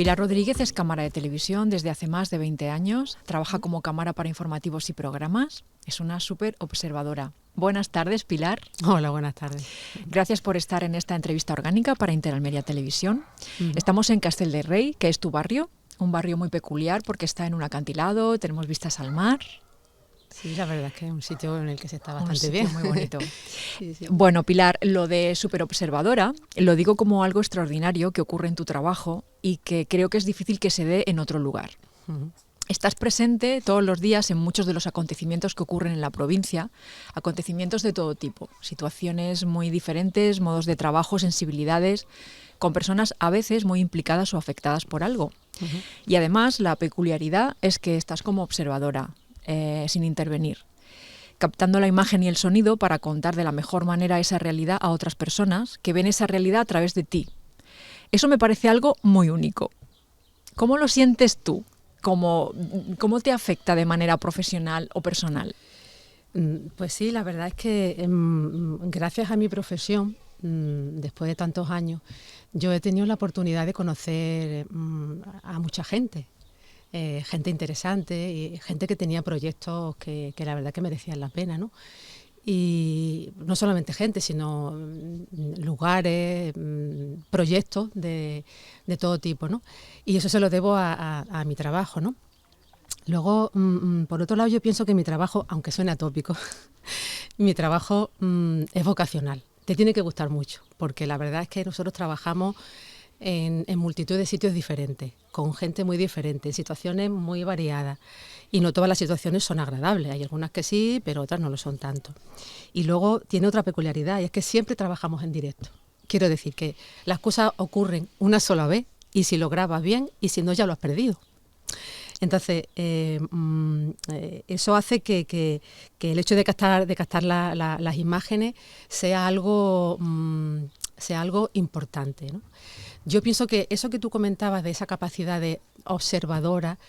Pilar Rodríguez es cámara de televisión desde hace más de 20 años. Trabaja como cámara para informativos y programas. Es una súper observadora. Buenas tardes, Pilar. Hola, buenas tardes. Gracias por estar en esta entrevista orgánica para Interalmeria Televisión. Estamos en Castel de Rey, que es tu barrio, un barrio muy peculiar porque está en un acantilado, tenemos vistas al mar. Sí, la verdad es que es un sitio en el que se está bastante bien. Muy bonito. Sí. Bueno, Pilar, lo de superobservadora lo digo como algo extraordinario que ocurre en tu trabajo y que creo que es difícil que se dé en otro lugar. Estás presente todos los días en muchos de los acontecimientos que ocurren en la provincia, acontecimientos de todo tipo, situaciones muy diferentes, modos de trabajo, sensibilidades, con personas a veces muy implicadas o afectadas por algo. Y además la peculiaridad es que estás como observadora, sin intervenir, captando la imagen y el sonido para contar de la mejor manera esa realidad a otras personas que ven esa realidad a través de ti. Eso me parece algo muy único. ¿Cómo lo sientes tú? ¿Cómo te afecta de manera profesional o personal? Pues sí, la verdad es que gracias a mi profesión, después de tantos años, yo he tenido la oportunidad de conocer a mucha gente. Gente interesante y gente que tenía proyectos que la verdad que merecían la pena, ¿no? Y no solamente gente, sino lugares, proyectos de todo tipo, ¿no? Y eso se lo debo a mi trabajo, ¿no? Luego, por otro lado, yo pienso que mi trabajo, aunque suene atópico, mi trabajo es vocacional. Te tiene que gustar mucho, porque la verdad es que nosotros trabajamos en multitud de sitios diferentes, con gente muy diferente, en situaciones muy variadas. Y no todas las situaciones son agradables. Hay algunas que sí, pero otras no lo son tanto. Y luego tiene otra peculiaridad, y es que siempre trabajamos en directo. Quiero decir que las cosas ocurren una sola vez, y si lo grabas bien, y si no, ya lo has perdido. Entonces, eso hace que el hecho de captar las imágenes sea algo importante, ¿no? Yo pienso que eso que tú comentabas de esa capacidad de observadora,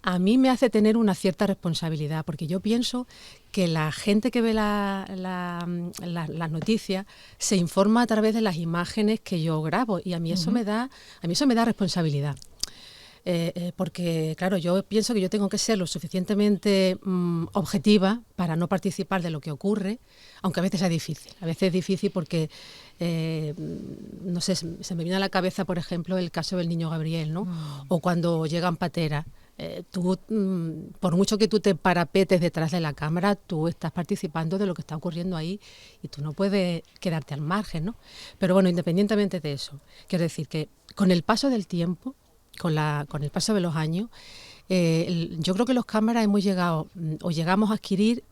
a mí me hace tener una cierta responsabilidad, porque yo pienso que la gente que ve las noticias se informa a través de las imágenes que yo grabo, y a mí eso me da responsabilidad. Porque, claro, yo pienso que yo tengo que ser lo suficientemente objetiva para no participar de lo que ocurre, aunque a veces es difícil. A veces es difícil porque, no sé, se me viene a la cabeza, por ejemplo, el caso del niño Gabriel, ¿no? O cuando llegan pateras. Tú, por mucho que tú te parapetes detrás de la cámara, tú estás participando de lo que está ocurriendo ahí y tú no puedes quedarte al margen, ¿no? Pero bueno, independientemente de eso, quiero decir que con el paso del tiempo, con el paso de los años, yo creo que los cámaras hemos llegado o llegamos a adquirir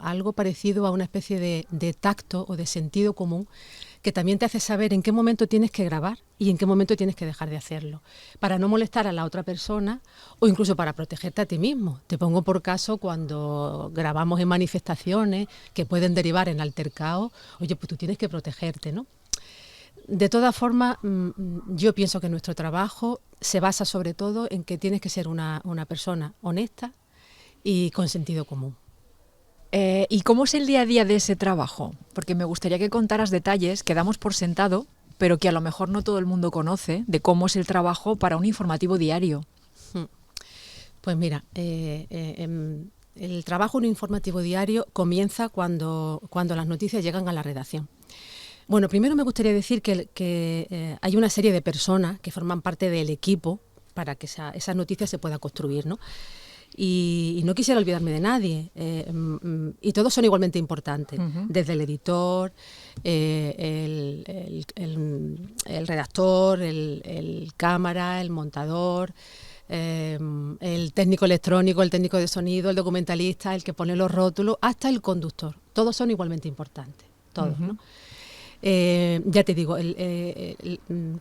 algo parecido a una especie de tacto o de sentido común que también te hace saber en qué momento tienes que grabar y en qué momento tienes que dejar de hacerlo, para no molestar a la otra persona o incluso para protegerte a ti mismo. Te pongo por caso cuando grabamos en manifestaciones que pueden derivar en altercados, oye, pues tú tienes que protegerte, ¿no? De todas formas, yo pienso que nuestro trabajo se basa sobre todo en que tienes que ser una persona honesta y con sentido común. ¿Y cómo es el día a día de ese trabajo? Porque me gustaría que contaras detalles que damos por sentado, pero que a lo mejor no todo el mundo conoce, de cómo es el trabajo para un informativo diario. Pues mira, el trabajo en un informativo diario comienza cuando las noticias llegan a la redacción. Bueno, primero me gustaría decir que hay una serie de personas que forman parte del equipo para que esa noticia se pueda construir, ¿no? Y no quisiera olvidarme de nadie, y todos son igualmente importantes, desde el editor, el redactor, el cámara, el montador, el técnico electrónico, el técnico de sonido, el documentalista, el que pone los rótulos, hasta el conductor. Todos son igualmente importantes, todos, ¿no? Ya te digo,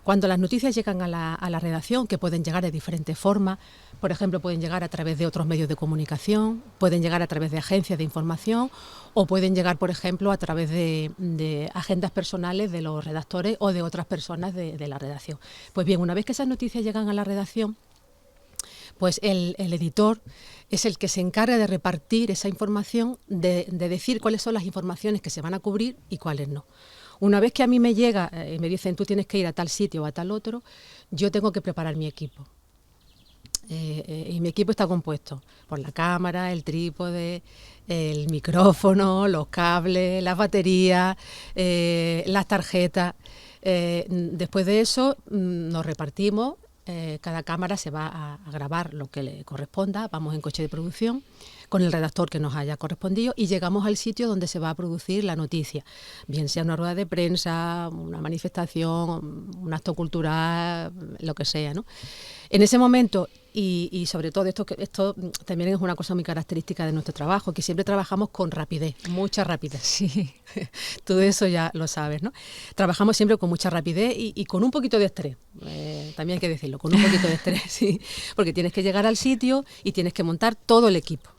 cuando las noticias llegan a la redacción, que pueden llegar de diferentes formas, por ejemplo, pueden llegar a través de otros medios de comunicación, pueden llegar a través de agencias de información o pueden llegar, por ejemplo, a través de agendas personales de los redactores o de otras personas de la redacción. Pues bien, una vez que esas noticias llegan a la redacción, pues el editor es el que se encarga de repartir esa información, de decir cuáles son las informaciones que se van a cubrir y cuáles no. Una vez que a mí me llega y me dicen tú tienes que ir a tal sitio o a tal otro, yo tengo que preparar mi equipo. Y mi equipo está compuesto por la cámara, el trípode, el micrófono, los cables, las baterías, las tarjetas. Después de eso nos repartimos, cada cámara se va a grabar lo que le corresponda, vamos en coche de producción con el redactor que nos haya correspondido y llegamos al sitio donde se va a producir la noticia, bien sea una rueda de prensa, una manifestación, un acto cultural, lo que sea, ¿no? En ese momento, y sobre todo esto también es una cosa muy característica de nuestro trabajo, que siempre trabajamos con rapidez, mucha rapidez. Sí. Todo eso ya lo sabes, ¿no? Trabajamos siempre con mucha rapidez y con un poquito de estrés, también hay que decirlo, con un poquito de estrés, sí, porque tienes que llegar al sitio y tienes que montar todo el equipo.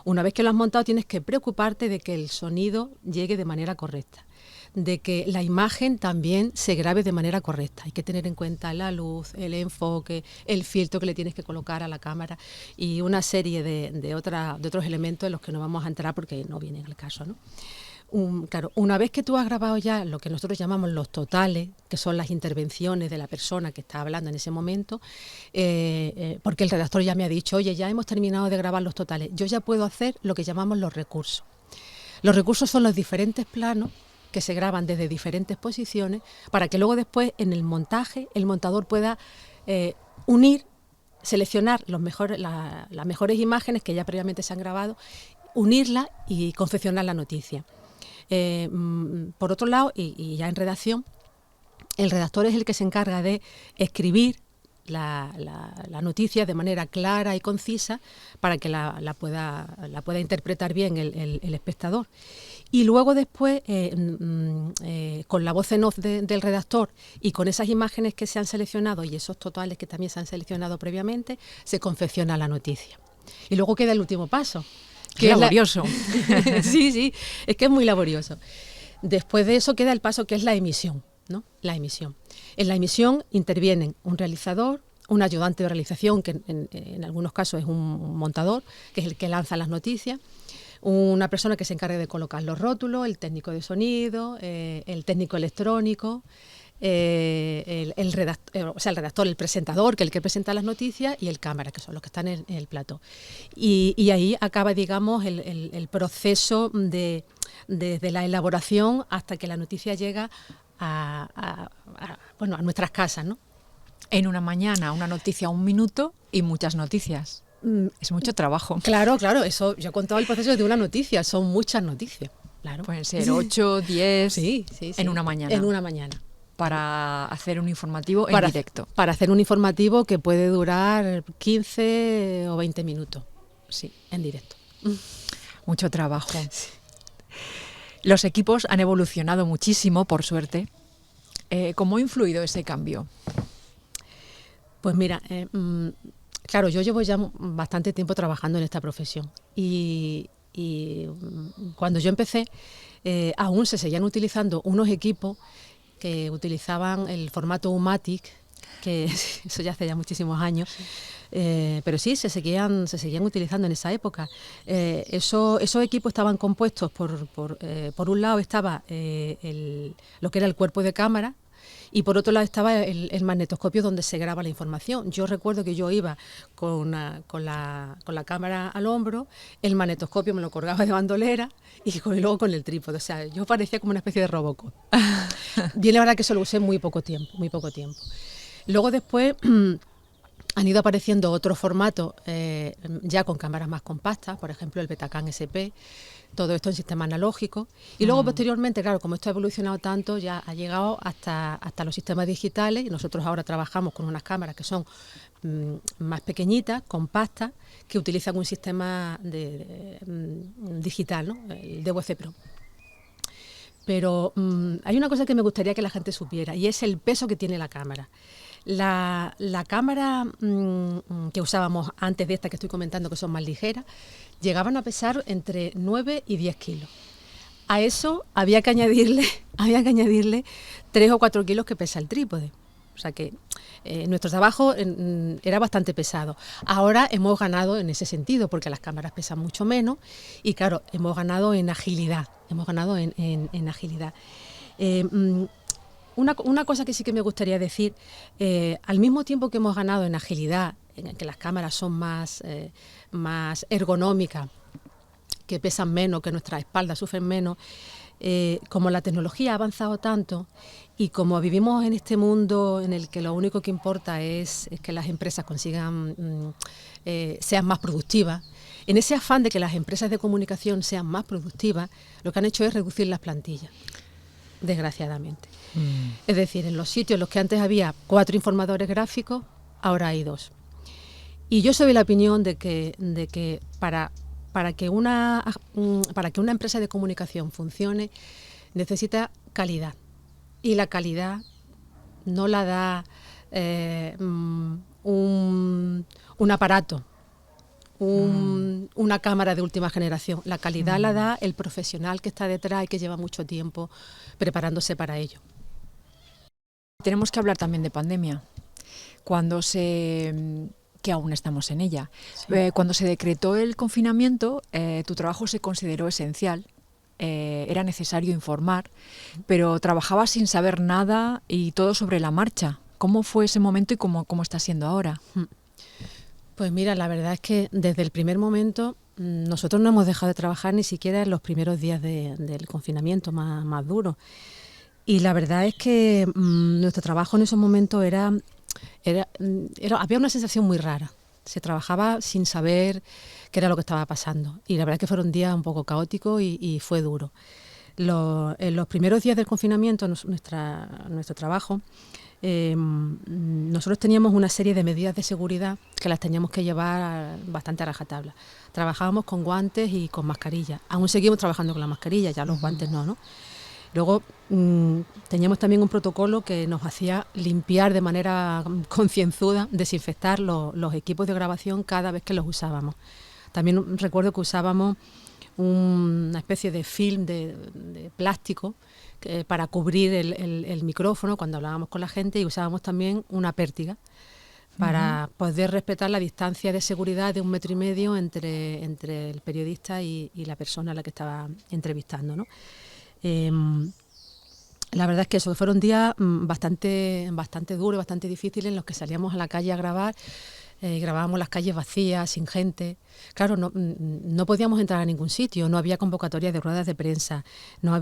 Una vez que lo has montado tienes que preocuparte de que el sonido llegue de manera correcta, de que la imagen también se grabe de manera correcta. Hay que tener en cuenta la luz, el enfoque, el filtro que le tienes que colocar a la cámara y una serie de otros elementos en los que no vamos a entrar porque no viene en el caso, ¿no? Claro, una vez que tú has grabado ya lo que nosotros llamamos los totales, que son las intervenciones de la persona que está hablando en ese momento, porque el redactor ya me ha dicho, oye, ya hemos terminado de grabar los totales, yo ya puedo hacer lo que llamamos los recursos. Los recursos son los diferentes planos que se graban desde diferentes posiciones para que luego después en el montaje el montador pueda unir, seleccionar las mejores imágenes que ya previamente se han grabado, unirlas y confeccionar la noticia. Por otro lado, y ya en redacción, el redactor es el que se encarga de escribir la noticia de manera clara y concisa para que la pueda interpretar bien el espectador. Y luego después, con la voz en off del redactor y con esas imágenes que se han seleccionado y esos totales que también se han seleccionado previamente, se confecciona la noticia. Y luego queda el último paso. Qué laborioso. Sí, es que es muy laborioso. Después de eso queda el paso que es la emisión, ¿no? La emisión. En la emisión intervienen un realizador, un ayudante de realización, que en algunos casos es un montador, que es el que lanza las noticias, una persona que se encargue de colocar los rótulos, el técnico de sonido, el técnico electrónico, el redactor, el presentador, que es el que presenta las noticias, y el cámara, que son los que están en el plató. Y ahí acaba, digamos, el proceso desde la elaboración hasta que la noticia llega a nuestras casas, ¿no? En una mañana, una noticia, un minuto y muchas noticias. Es mucho trabajo. Claro, eso yo he contado el proceso de una noticia, son muchas noticias. Claro. Pueden ser 8, 10 sí. En una mañana. En una mañana. Para hacer un informativo en directo. Para hacer un informativo que puede durar 15 o 20 minutos, sí, en directo. Mucho trabajo. Sí. Los equipos han evolucionado muchísimo, por suerte. ¿Cómo ha influido ese cambio? Pues mira, claro, yo llevo ya bastante tiempo trabajando en esta profesión y cuando yo empecé aún se seguían utilizando unos equipos que utilizaban el formato U-matic, que eso ya hace ya muchísimos años, pero sí, se seguían utilizando en esa época. Esos equipos estaban compuestos por un lado estaba lo que era el cuerpo de cámara, y por otro lado estaba el magnetoscopio donde se graba la información. Yo recuerdo que yo iba con la cámara al hombro, el magnetoscopio me lo colgaba de bandolera y luego con el trípode. O sea, yo parecía como una especie de Robocop. Bien, la verdad que eso lo usé muy poco tiempo. Luego después han ido apareciendo otros formatos ya con cámaras más compactas, por ejemplo el Betacam SP, todo esto en sistema analógico. Y luego posteriormente, claro, como esto ha evolucionado tanto, ya ha llegado hasta los sistemas digitales y nosotros ahora trabajamos con unas cámaras que son más pequeñitas, compactas, que utilizan un sistema digital, ¿no? El DVC Pro. Pero hay una cosa que me gustaría que la gente supiera y es el peso que tiene la cámara. La cámara que usábamos antes de esta que estoy comentando, que son más ligeras, llegaban a pesar entre 9 y 10 kilos. A eso había que añadirle 3 o 4 kilos que pesa el trípode. O sea que nuestro trabajo era bastante pesado. Ahora hemos ganado en ese sentido, porque las cámaras pesan mucho menos y claro, hemos ganado en agilidad. Una cosa que sí que me gustaría decir, al mismo tiempo que hemos ganado en agilidad, en que las cámaras son más ergonómicas, que pesan menos, que nuestras espaldas sufren menos, como la tecnología ha avanzado tanto y como vivimos en este mundo en el que lo único que importa es que las empresas sean más productivas, en ese afán de que las empresas de comunicación sean más productivas, lo que han hecho es reducir las plantillas, desgraciadamente. Es decir, en los sitios en los que antes había 4 informadores gráficos, ahora hay 2. Y yo soy de la opinión de que para que una empresa de comunicación funcione necesita calidad. Y la calidad no la da un aparato, una cámara de última generación. La calidad la da el profesional que está detrás y que lleva mucho tiempo preparándose para ello. Tenemos que hablar también de pandemia. Que aún estamos en ella. Sí. Cuando se decretó el confinamiento, tu trabajo se consideró esencial. Era necesario informar, pero trabajabas sin saber nada y todo sobre la marcha. ¿Cómo fue ese momento y cómo está siendo ahora? Pues mira, la verdad es que desde el primer momento nosotros no hemos dejado de trabajar ni siquiera en los primeros días del confinamiento más duro. Y la verdad es que nuestro trabajo en esos momentos había una sensación muy rara. Se trabajaba sin saber qué era lo que estaba pasando. Y la verdad es que fueron días un poco caóticos y fue duro. En los primeros días del confinamiento, nuestro trabajo, nosotros teníamos una serie de medidas de seguridad que las teníamos que llevar bastante a rajatabla. Trabajábamos con guantes y con mascarillas. Aún seguimos trabajando con la mascarilla, ya los guantes no. Luego teníamos también un protocolo que nos hacía limpiar de manera concienzuda, desinfectar los equipos de grabación cada vez que los usábamos. También recuerdo que usábamos una especie de film de plástico para cubrir el micrófono cuando hablábamos con la gente, y usábamos también una pértiga para poder respetar la distancia de seguridad de 1,5 metros entre el periodista y la persona a la que estaba entrevistando, ¿no? La verdad es que eso fueron días bastante duros, bastante difíciles, en los que salíamos a la calle a grabar. Grabábamos las calles vacías, sin gente. Claro, no podíamos entrar a ningún sitio, no había convocatorias de ruedas de prensa, no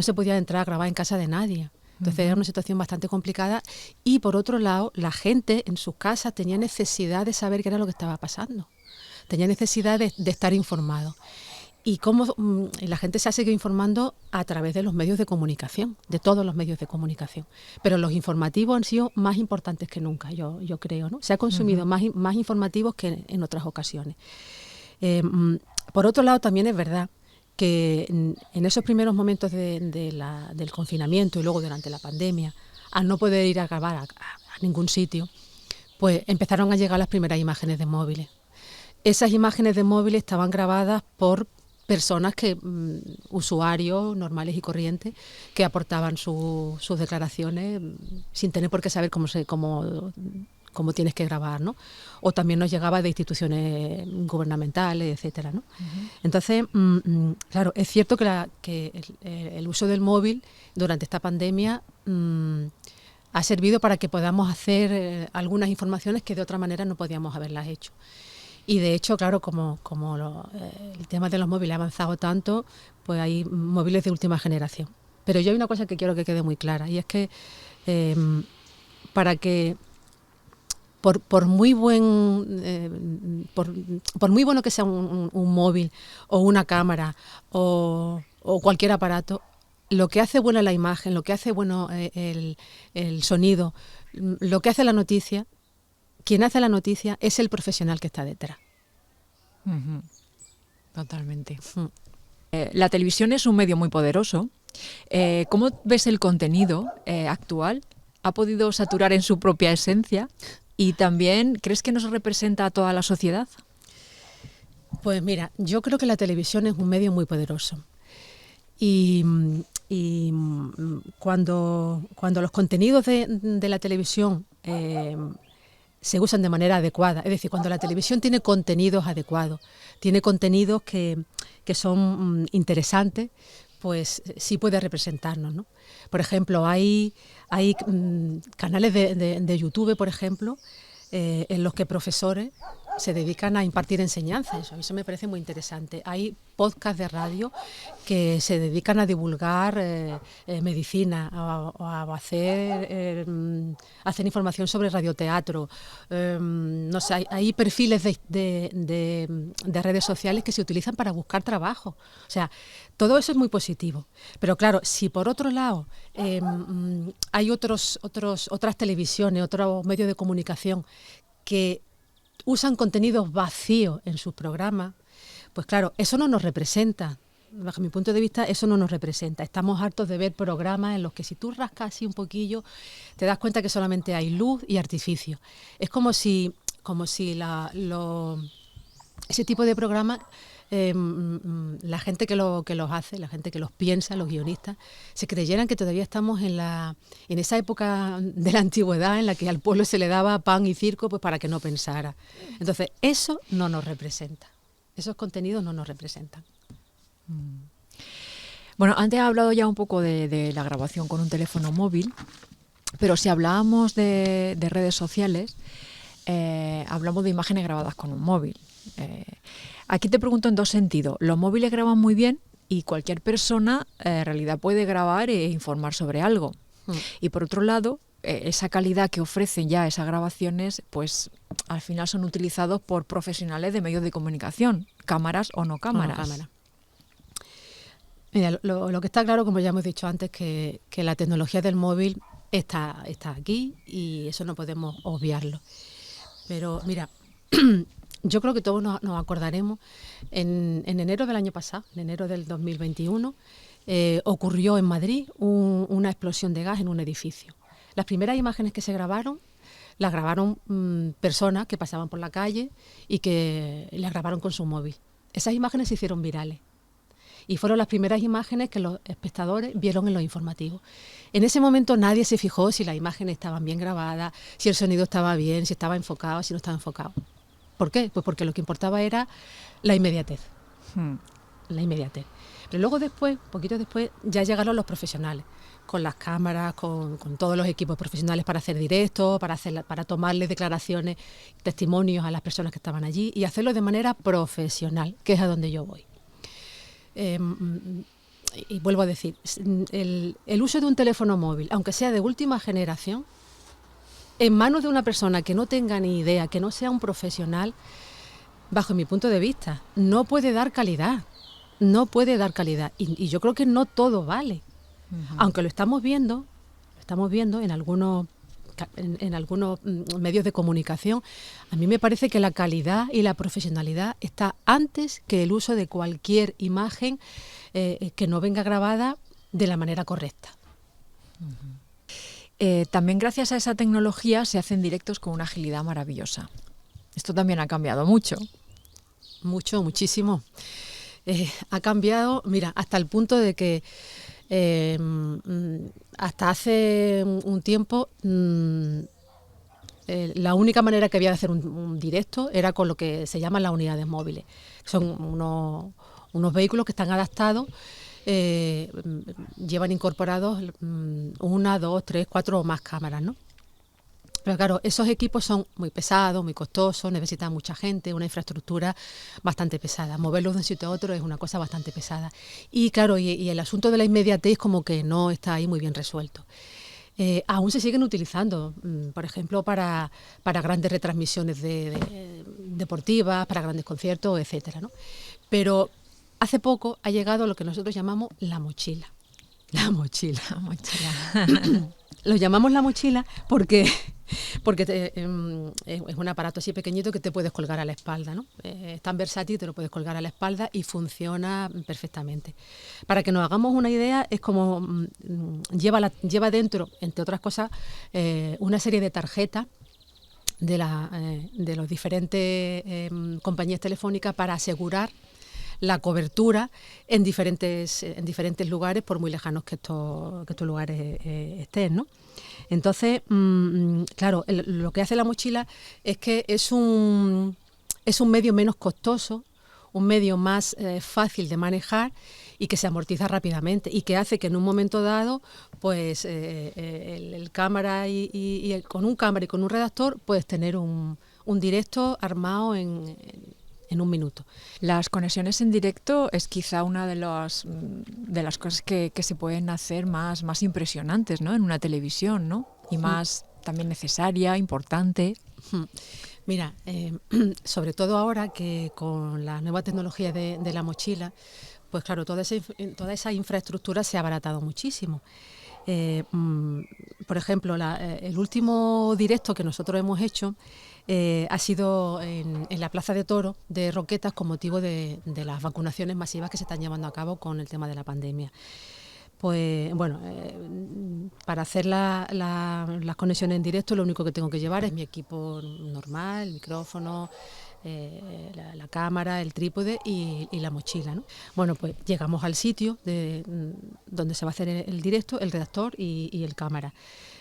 se podía entrar a grabar en casa de nadie. Entonces era una situación bastante complicada, y por otro lado, la gente en sus casas tenía necesidad de saber qué era lo que estaba pasando, tenía necesidad de estar informado. Y cómo la gente se ha seguido informando a través de los medios de comunicación, de todos los medios de comunicación. Pero los informativos han sido más importantes que nunca, yo creo, ¿no? Se ha consumido más informativos que en otras ocasiones. Por otro lado, también es verdad que en esos primeros momentos del confinamiento y luego durante la pandemia, al no poder ir a grabar a ningún sitio, pues empezaron a llegar las primeras imágenes de móviles. Esas imágenes de móviles estaban grabadas por personas usuarios normales y corrientes, que aportaban sus declaraciones sin tener por qué saber cómo tienes que grabar, ¿no? O también nos llegaba de instituciones gubernamentales, etcétera, ¿no? Entonces, claro, es cierto que el uso del móvil durante esta pandemia ha servido para que podamos hacer algunas informaciones que de otra manera no podíamos haberlas hecho. Y de hecho, claro, como el tema de los móviles ha avanzado tanto, pues hay móviles de última generación. Pero yo hay una cosa que quiero que quede muy clara, y es que por muy bueno que sea un móvil o una cámara o cualquier aparato, lo que hace buena la imagen, lo que hace bueno el sonido, lo que hace la noticia, quien hace la noticia es el profesional que está detrás. Totalmente. La televisión es un medio muy poderoso. ¿Cómo ves el contenido actual? ¿Ha podido saturar en su propia esencia? Y también, ¿crees que nos representa a toda la sociedad? Pues mira, yo creo que la televisión es un medio muy poderoso. Y cuando los contenidos de la televisión se usan de manera adecuada, es decir, cuando la televisión tiene contenidos adecuados, tiene contenidos que son interesantes, pues sí puede representarnos, ¿no? Por ejemplo, hay canales de YouTube, por ejemplo, en los que profesores se dedican a impartir enseñanzas. Eso me parece muy interesante. Hay podcasts de radio que se dedican a divulgar medicina, a hacer información sobre radioteatro. No sé, hay perfiles de redes sociales que se utilizan para buscar trabajo. O sea, todo eso es muy positivo. Pero claro, si por otro lado hay otras televisiones, otros medios de comunicación que usan contenidos vacíos en sus programas, pues claro, eso no nos representa. Bajo mi punto de vista, eso no nos representa. Estamos hartos de ver programas en los que si tú rascas así un poquillo, te das cuenta que solamente hay luz y artificio. Es como si ese tipo de programas, la gente que los hace, la gente que los piensa, los guionistas, se creyeran que todavía estamos en esa época de la antigüedad en la que al pueblo se le daba pan y circo pues para que no pensara. Entonces, eso no nos representa. Esos contenidos no nos representan. Bueno, antes he hablado ya un poco de la grabación con un teléfono móvil, pero si hablábamos de redes sociales, hablamos de imágenes grabadas con un móvil. Aquí te pregunto en dos sentidos. Los móviles graban muy bien y cualquier persona en realidad puede grabar e informar sobre algo. Y por otro lado, esa calidad que ofrecen ya esas grabaciones, pues al final son utilizados por profesionales de medios de comunicación, cámaras o no cámaras. Mira, lo que está claro, como ya hemos dicho antes, que la tecnología del móvil está aquí y eso no podemos obviarlo. Pero mira, yo creo que todos nos acordaremos, en enero del año pasado, en enero del 2021, ocurrió en Madrid una explosión de gas en un edificio. Las primeras imágenes que se grabaron, las grabaron personas que pasaban por la calle y que las grabaron con su móvil. Esas imágenes se hicieron virales y fueron las primeras imágenes que los espectadores vieron en los informativos. En ese momento nadie se fijó si las imágenes estaban bien grabadas, si el sonido estaba bien, si estaba enfocado, si no estaba enfocado. ¿Por qué? Pues porque lo que importaba era la inmediatez. La inmediatez. Pero luego después, poquito después, ya llegaron los profesionales, con las cámaras, con todos los equipos profesionales para hacer directos, para tomarles declaraciones, testimonios a las personas que estaban allí y hacerlo de manera profesional, que es a donde yo voy. Y vuelvo a decir, el uso de un teléfono móvil, aunque sea de última generación, en manos de una persona que no tenga ni idea, que no sea un profesional, bajo mi punto de vista, no puede dar calidad. No puede dar calidad. Y yo creo que no todo vale. Aunque lo estamos viendo en algunos medios de comunicación, a mí me parece que la calidad y la profesionalidad está antes que el uso de cualquier imagen que no venga grabada de la manera correcta. También gracias a esa tecnología se hacen directos con una agilidad maravillosa. Esto también ha cambiado mucho. Mucho, muchísimo. Ha cambiado, mira, hasta el punto de que hasta hace un tiempo la única manera que había de hacer un directo era con lo que se llaman las unidades móviles. Son unos vehículos que están adaptados, llevan incorporados 1, 2, 3, 4 o más cámaras, ¿no? Pero claro, esos equipos son muy pesados, muy costosos, necesitan mucha gente, una infraestructura bastante pesada. Moverlos de un sitio a otro es una cosa bastante pesada. Y claro, y el asunto de la inmediatez como que no está ahí muy bien resuelto. Aún se siguen utilizando, por ejemplo, para grandes retransmisiones deportivas, para grandes conciertos, etcétera, ¿no? Pero hace poco ha llegado lo que nosotros llamamos la mochila. La mochila. La mochila. Lo llamamos la mochila porque es un aparato así pequeñito que te puedes colgar a la espalda, ¿no? Es tan versátil, te lo puedes colgar a la espalda y funciona perfectamente. Para que nos hagamos una idea, es como lleva dentro, entre otras cosas, una serie de tarjetas de los diferentes compañías telefónicas para asegurar la cobertura en diferentes lugares, por muy lejanos que estos lugares estén, ¿no? Entonces, claro, lo que hace la mochila es que es un medio menos costoso, un medio más fácil de manejar y que se amortiza rápidamente y que hace que en un momento dado, pues el cámara con un cámara y con un redactor puedes tener un directo armado en un minuto. Las conexiones en directo es quizá una de las cosas que se pueden hacer más impresionantes, ¿no? En una televisión, ¿no? Y más también necesaria, importante. Mira, sobre todo ahora que con la nueva tecnología de la mochila, pues claro, toda esa infraestructura se ha abaratado muchísimo. Por ejemplo, el último directo que nosotros hemos hecho ha sido en la Plaza de Toros de Roquetas con motivo de las vacunaciones masivas que se están llevando a cabo con el tema de la pandemia. Pues bueno, para hacer las conexiones en directo lo único que tengo que llevar es mi equipo normal, el micrófono, la cámara, el trípode y la mochila, ¿no? Bueno, pues llegamos al sitio donde se va a hacer el directo, el redactor y el cámara.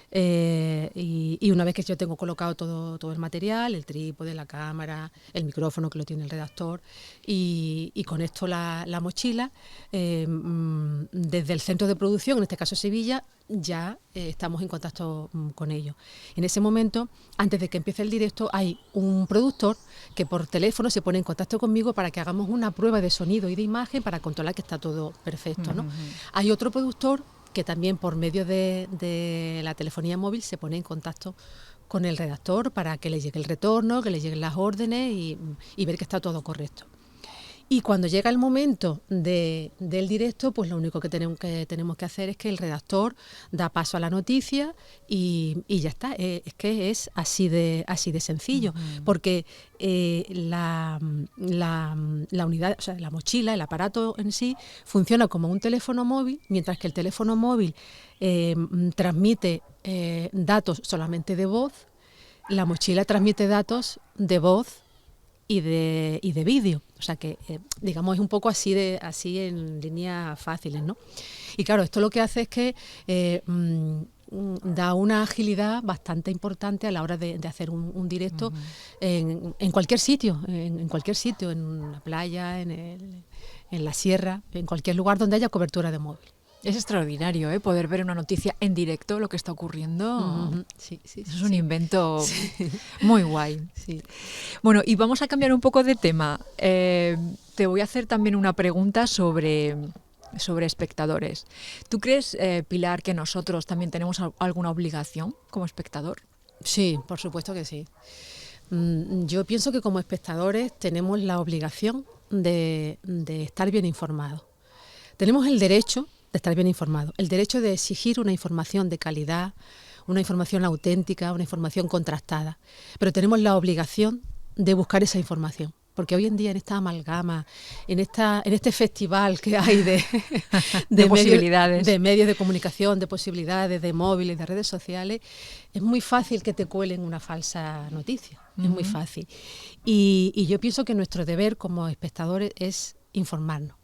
Y una vez que yo tengo colocado todo el material, el trípode, la cámara, el micrófono que lo tiene el redactor y conecto la mochila, desde el centro de producción, en este caso Sevilla, ya estamos en contacto con ellos. En ese momento, antes de que empiece el directo, hay un productor que por teléfono se pone en contacto conmigo para que hagamos una prueba de sonido y de imagen para controlar que está todo perfecto, ¿no? Hay otro productor que también por medio de la telefonía móvil se pone en contacto con el redactor para que le llegue el retorno, que le lleguen las órdenes y ver que está todo correcto. Y cuando llega el momento del directo, pues lo único que tenemos que hacer es que el redactor da paso a la noticia y ya está. Es que es así de sencillo, porque la unidad, o sea, la mochila, el aparato en sí, funciona como un teléfono móvil, mientras que el teléfono móvil transmite datos solamente de voz, la mochila transmite datos de voz y de vídeo, o sea que digamos es un poco así en líneas fáciles, ¿no? Y claro, esto lo que hace es que da una agilidad bastante importante a la hora de hacer un directo en cualquier sitio, en cualquier sitio, en la playa, en la sierra, en cualquier lugar donde haya cobertura de móvil. Es extraordinario, ¿eh? Poder ver una noticia en directo, lo que está ocurriendo. Sí, es un invento muy guay. Sí. Bueno, y vamos a cambiar un poco de tema. Te voy a hacer también una pregunta sobre espectadores. ¿Tú crees, Pilar, que nosotros también tenemos alguna obligación como espectador? Sí, por supuesto que sí. Yo pienso que como espectadores tenemos la obligación de estar bien informados. Tenemos el derecho de estar bien informado, el derecho de exigir una información de calidad, una información auténtica, una información contrastada, pero tenemos la obligación de buscar esa información, porque hoy en día en esta amalgama, en este festival que hay de posibilidades, de medios de comunicación, de posibilidades, de móviles, de redes sociales, es muy fácil que te cuelen una falsa noticia, es muy fácil. Y yo pienso que nuestro deber como espectadores es informarnos,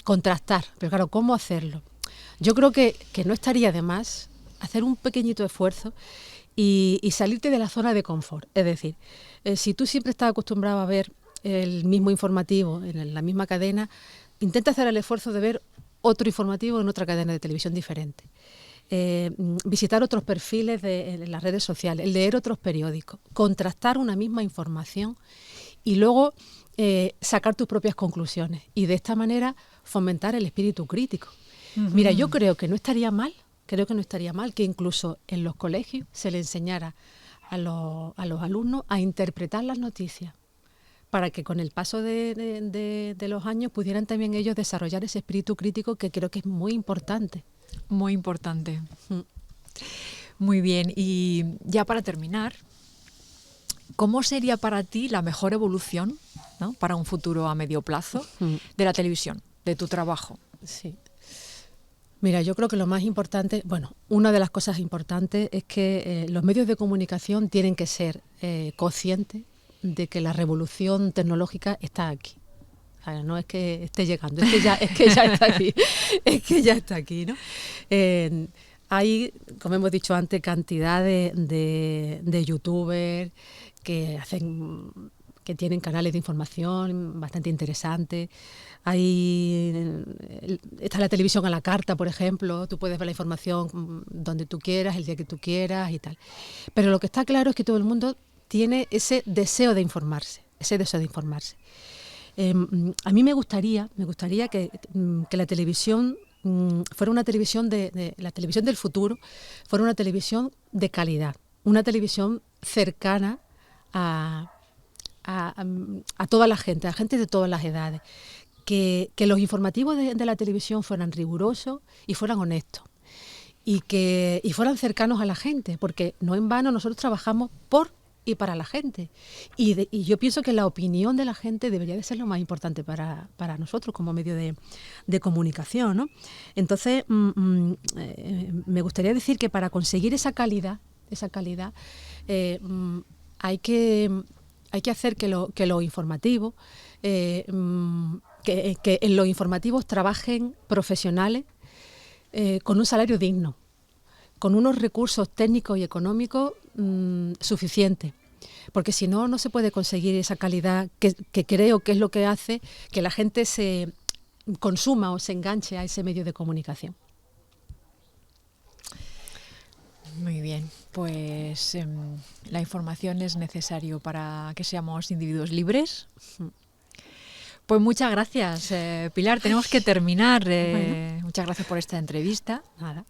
contrastar, pero claro, ¿cómo hacerlo? Yo creo que no estaría de más hacer un pequeñito esfuerzo y salirte de la zona de confort. Es decir, si tú siempre estás acostumbrado a ver el mismo informativo en la misma cadena, intenta hacer el esfuerzo de ver otro informativo en otra cadena de televisión diferente. Visitar otros perfiles en las redes sociales, leer otros periódicos, contrastar una misma información y luego sacar tus propias conclusiones y de esta manera fomentar el espíritu crítico. Mira, yo creo que no estaría mal que incluso en los colegios se le enseñara a los alumnos a interpretar las noticias para que con el paso de los años pudieran también ellos desarrollar ese espíritu crítico que creo que es muy importante. Muy importante. Muy bien, y ya para terminar, ¿cómo sería para ti la mejor evolución, ¿no?, para un futuro a medio plazo de la televisión, de tu trabajo? Sí. Mira, yo creo que lo más importante, una de las cosas importantes es que los medios de comunicación tienen que ser conscientes de que la revolución tecnológica está aquí. O sea, no es que esté llegando, es que ya está aquí, es que ya está aquí, ¿no? Hay, como hemos dicho antes, cantidad de youtubers que hacen que tienen canales de información bastante interesantes. Está la televisión a la carta, por ejemplo. Tú puedes ver la información donde tú quieras, el día que tú quieras y tal. Pero lo que está claro es que todo el mundo tiene ese deseo de informarse, a mí me gustaría que la televisión fuera una televisión la televisión del futuro, fuera una televisión de calidad, una televisión cercana a toda la gente, a gente de todas las edades, que los informativos de la televisión fueran rigurosos y fueran honestos y fueran cercanos a la gente, porque no en vano nosotros trabajamos por y para la gente. Y yo pienso que la opinión de la gente debería de ser lo más importante para nosotros como medio de comunicación, ¿no? Entonces, me gustaría decir que para conseguir esa calidad, hay que hacer que los informativos, que en los informativos trabajen profesionales con un salario digno, con unos recursos técnicos y económicos suficientes, porque si no, no se puede conseguir esa calidad que creo que es lo que hace que la gente se consuma o se enganche a ese medio de comunicación. Muy bien, pues la información es necesario para que seamos individuos libres. Pues muchas gracias, Pilar. Tenemos que terminar. Bueno. Muchas gracias por esta entrevista. Nada.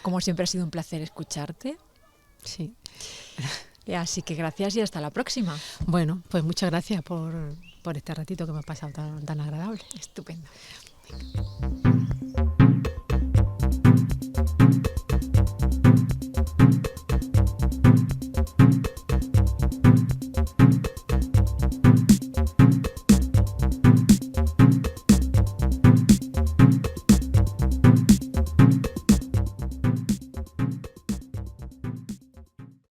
Como siempre ha sido un placer escucharte. Sí. Así que gracias y hasta la próxima. Bueno, pues muchas gracias por este ratito que me ha pasado tan agradable. Estupendo.